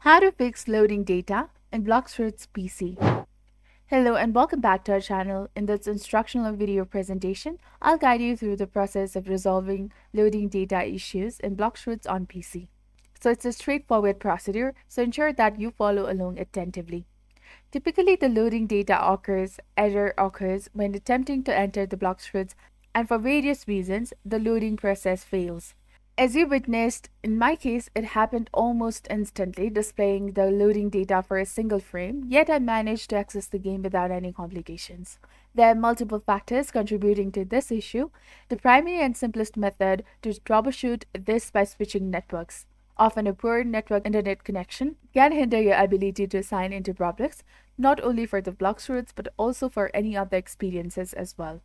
How to fix loading data in Blox Fruits PC. Hello and welcome back to our channel. In this instructional video presentation, I'll guide you through the process of resolving loading data issues in Blox Fruits on PC. So it's a straightforward procedure, so ensure that you follow along attentively. Typically, the loading data error occurs when attempting to enter the Blox Fruits, and for various reasons, the loading process fails. As you witnessed, in my case, it happened almost instantly, displaying the loading data for a single frame, yet I managed to access the game without any complications. There are multiple factors contributing to this issue. The primary and simplest method to troubleshoot this by switching networks. Often a poor network internet connection can hinder your ability to sign into Blox, not only for the Blox Fruits but also for any other experiences as well.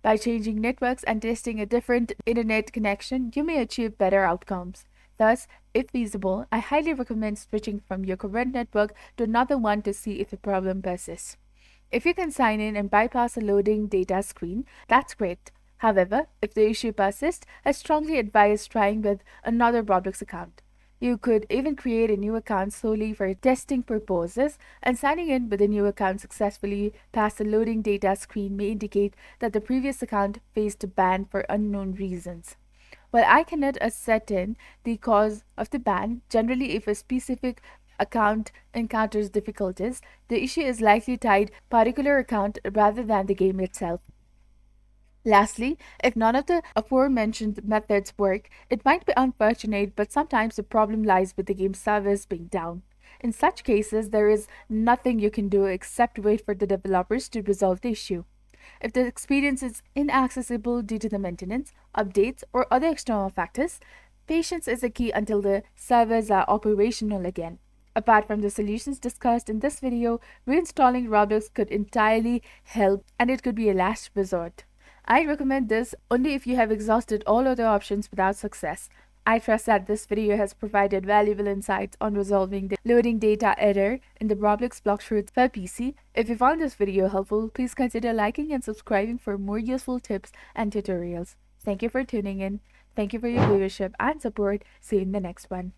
By changing networks and testing a different internet connection, you may achieve better outcomes. Thus, if feasible, I highly recommend switching from your current network to another one to see if the problem persists. If you can sign in and bypass a loading data screen, that's great. However, if the issue persists, I strongly advise trying with another Blox account. You could even create a new account solely for testing purposes, and signing in with a new account successfully past the loading data screen may indicate that the previous account faced a ban for unknown reasons. While I cannot ascertain the cause of the ban, generally if a specific account encounters difficulties, the issue is likely tied to a particular account rather than the game itself. Lastly, if none of the aforementioned methods work, it might be unfortunate, but sometimes the problem lies with the game's servers being down. In such cases, there is nothing you can do except wait for the developers to resolve the issue. If the experience is inaccessible due to the maintenance, updates, or other external factors, patience is a key until the servers are operational again. Apart from the solutions discussed in this video, reinstalling Roblox could entirely help, and it could be a last resort. I recommend this only if you have exhausted all other options without success. I trust that this video has provided valuable insights on resolving the loading data error in the Blox Fruits for PC. If you found this video helpful, please consider liking and subscribing for more useful tips and tutorials. Thank you for tuning in. Thank you for your viewership and support. See you in the next one.